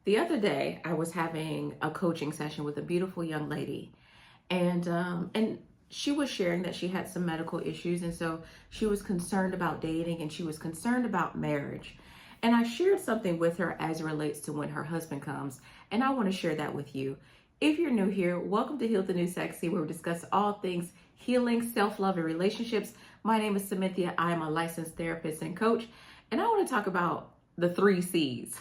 The other day, I was having a coaching session with a beautiful young lady, and she was sharing that she had some medical issues, and so she was concerned about dating and she was concerned about marriage. And I shared something with her as it relates to when her husband comes, and I want to share that with you. If you're new here, welcome to Heal the New Sexy, where we discuss all things healing, self-love, and relationships. My name is Cynthia. I am a licensed therapist and coach, and I want to talk about the three C's.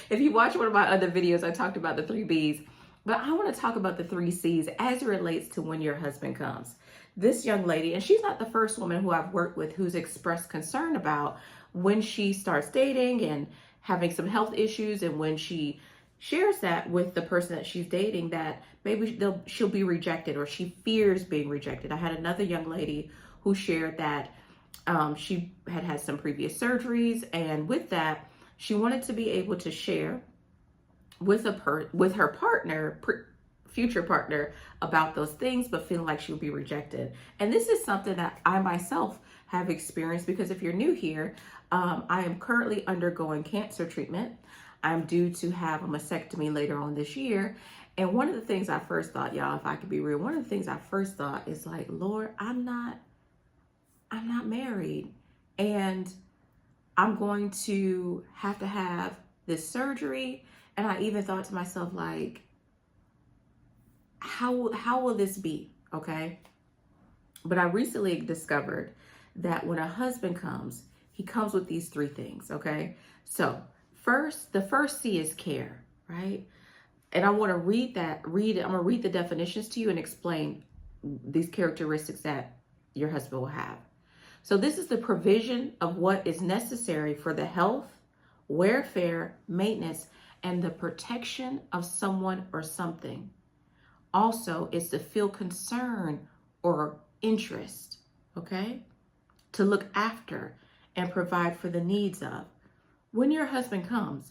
If you watch one of my other videos, I talked about the three B's, but I want to talk about the three C's as it relates to when your husband comes. This young lady, and she's not the first woman who I've worked with who's expressed concern about when she starts dating and having some health issues, and when she shares that with the person that she's dating, that maybe she'll be rejected, or she fears being rejected. I had another young lady who shared that she had some previous surgeries, and with that, she wanted to be able to share with her partner, future partner, about those things, but feeling like she would be rejected. And this is something that I myself have experienced, because if you're new here, I am currently undergoing cancer treatment. I'm due to have a mastectomy later on this year. And one of the things I first thought, y'all, if I could be real, one of the things I first thought is like, Lord, I'm not married, and I'm going to have this surgery. And I even thought to myself, like, how will this be? Okay. But I recently discovered that when a husband comes, he comes with these three things. Okay. So the first C is care, right? And I want to read it. I'm going to read the definitions to you and explain these characteristics that your husband will have. So this is the provision of what is necessary for the health, welfare, maintenance, and the protection of someone or something. Also, it's to feel concern or interest, okay? To look after and provide for the needs of. When your husband comes,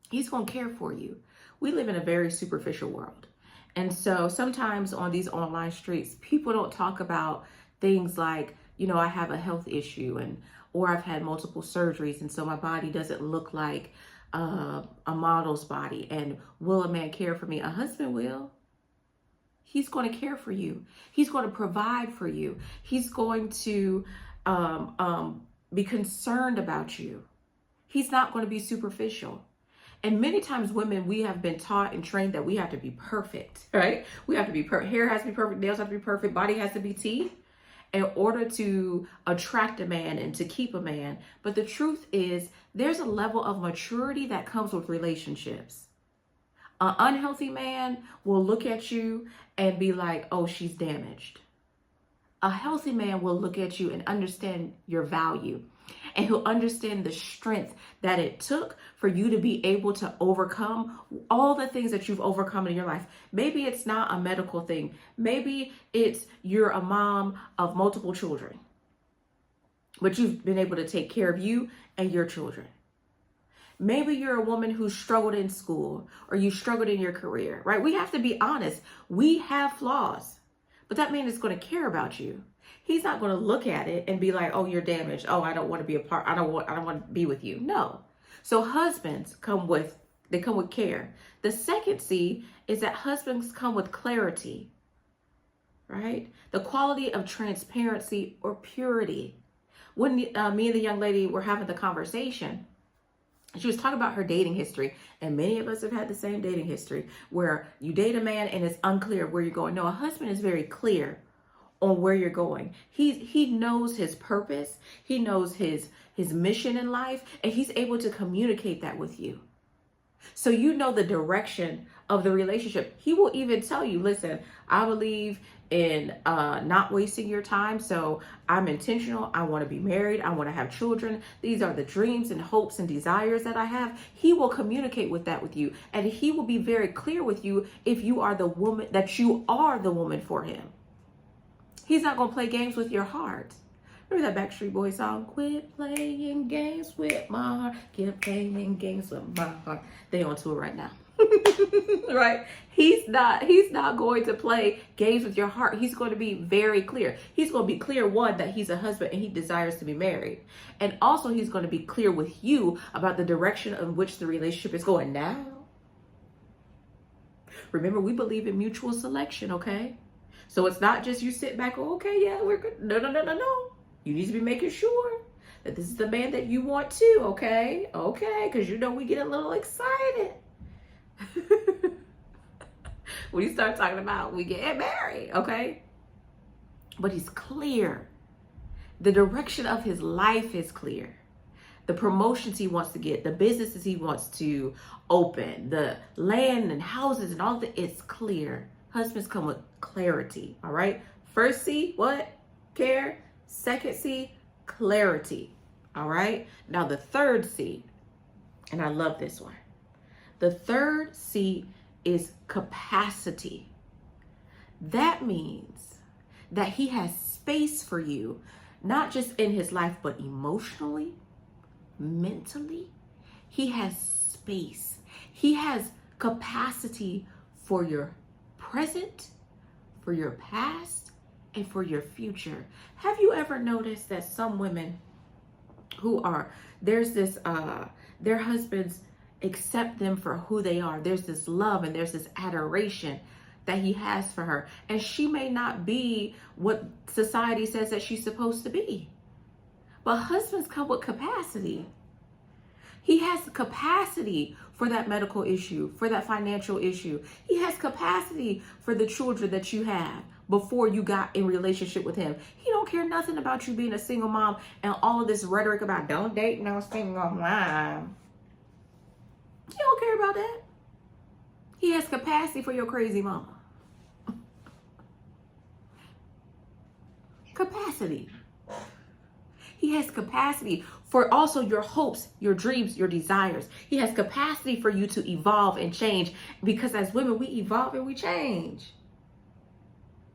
he's going to care for you. We live in a very superficial world. And so sometimes on these online streets, people don't talk about things like, I have a health issue, or I've had multiple surgeries, and so my body doesn't look like a model's body. And will a man care for me? A husband will. He's going to care for you. He's going to provide for you. He's going to be concerned about you. He's not going to be superficial. And many times women, we have been taught and trained that we have to be perfect, right? We have to be perfect. Hair has to be perfect. Nails have to be perfect. Body has to be T in order to attract a man and to keep a man. But the truth is, there's a level of maturity that comes with relationships. An unhealthy man will look at you and be like, oh, she's damaged. A healthy man will look at you and understand your value. And he'll understand the strength that it took for you to be able to overcome all the things that you've overcome in your life. Maybe it's not a medical thing. Maybe it's you're a mom of multiple children, but you've been able to take care of you and your children. Maybe you're a woman who struggled in school, or you struggled in your career, right? We have to be honest. We have flaws, but that man is going to care about you. He's not going to look at it and be like, oh, you're damaged. Oh, I don't want to be a part. I don't want to be with you. No. So husbands come with care. The second C is that husbands come with clarity, right? The quality of transparency or purity. When me and the young lady were having the conversation, she was talking about her dating history, and many of us have had the same dating history where you date a man and it's unclear where you're going. No, a husband is very clear on where you're going. He knows his purpose. He knows his mission in life, and he's able to communicate that with you. So you know the direction of the relationship. He will even tell you, listen, I believe in not wasting your time. So I'm intentional. I want to be married. I want to have children. These are the dreams and hopes and desires that I have. He will communicate with that with you. And he will be very clear with you if you are the woman, that you are the woman for him. He's not going to play games with your heart. Remember that Backstreet Boys song? Quit playing games with my heart. Quit playing games with my heart. They on tour right now. Right? He's not going to play games with your heart. He's going to be very clear. He's going to be clear, one, that he's a husband and he desires to be married. And also he's going to be clear with you about the direction in which the relationship is going. Now, remember, we believe in mutual selection, okay? So it's not just you sit back, oh, okay, yeah, we're good. No. You need to be making sure that this is the man that you want too, okay? Okay, because you know we get a little excited when you start talking about we get married, okay? But he's clear. The direction of his life is clear. The promotions he wants to get, the businesses he wants to open, the land and houses and all of it, it's clear. Husbands come with clarity, all right? First C, what? Care. Second C, clarity, all right? Now the third C, and I love this one. The third C is capacity. That means that he has space for you, not just in his life, but emotionally, mentally. He has space. He has capacity for your present, for your past, and for your future. Have you ever noticed that some women who are, there's this, their husbands accept them for who they are. There's this love and there's this adoration that he has for her. And she may not be what society says that she's supposed to be. But husbands come with capacity. He has capacity for that medical issue, for that financial issue. He has capacity for the children that you have before you got in relationship with him. He don't care nothing about you being a single mom and all of this rhetoric about don't date no single mom. He don't care about that. He has capacity for your crazy mama. Capacity. He has capacity for also your hopes, your dreams, your desires. He has capacity for you to evolve and change, because as women, we evolve and we change.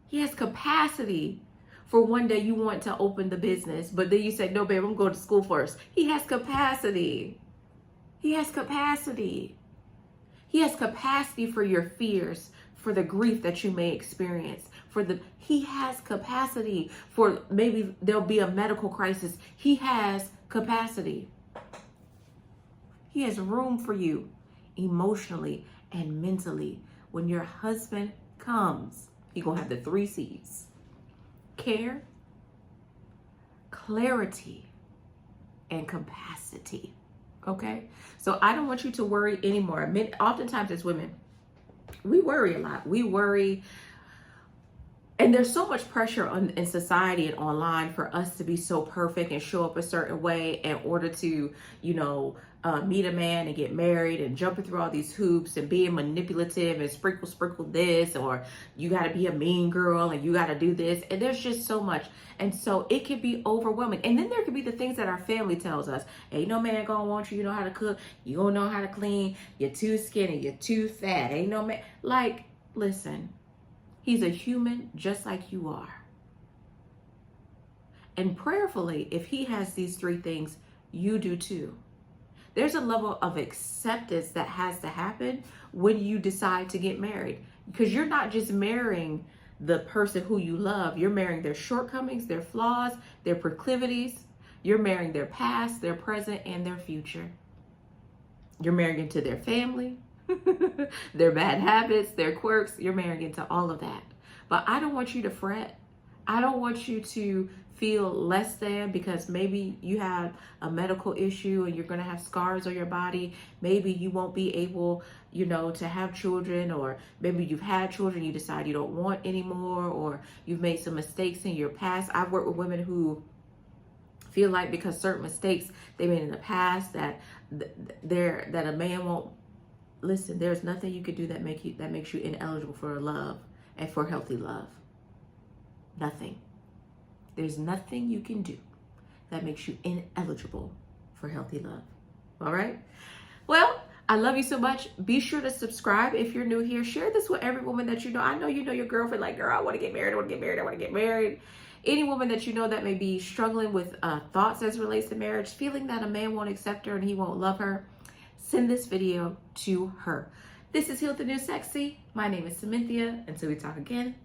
He has capacity for one day you want to open the business, but then you say, no, babe, I'm going to school first. He has capacity. He has capacity. He has capacity for your fears, for the grief that you may experience. He has capacity for maybe there'll be a medical crisis. He has capacity. He has room for you emotionally and mentally. When your husband comes, he's going to have the 3 C's: care, clarity, and capacity. Okay? So I don't want you to worry anymore. Oftentimes as women, we worry a lot. We worry. And there's so much pressure in society and online for us to be so perfect and show up a certain way in order to, meet a man and get married, and jumping through all these hoops and being manipulative and sprinkle this, or you got to be a mean girl and you got to do this. And there's just so much. And so it can be overwhelming. And then there could be the things that our family tells us. Ain't no man gonna want you. You know how to cook. You don't know how to clean. You're too skinny. You're too fat. Ain't no man. Like, listen. He's a human just like you are. And prayerfully, if he has these 3 things, you do too. There's a level of acceptance that has to happen when you decide to get married. Because you're not just marrying the person who you love. You're marrying their shortcomings, their flaws, their proclivities. You're marrying their past, their present, and their future. You're marrying into their family. Their bad habits, their quirks. You're marrying into all of that. But I don't want you to fret. I don't want you to feel less than because maybe you have a medical issue and you're going to have scars on your body. Maybe you won't be able, to have children, or maybe you've had children, you decide you don't want anymore, or you've made some mistakes in your past. I've worked with women who feel like because certain mistakes they made in the past that a man won't. Listen, there's nothing you could do that makes you ineligible for love and for healthy love. Nothing. There's nothing you can do that makes you ineligible for healthy love. All right? Well, I love you so much. Be sure to subscribe if you're new here. Share this with every woman that you know. I know you know your girlfriend, like, girl, I want to get married. I want to get married. I want to get married. Any woman that you know that may be struggling with thoughts as it relates to marriage, feeling that a man won't accept her and he won't love her, send this video to her. This is Heal the New Sexy. My name is Cynthia. Until we talk again,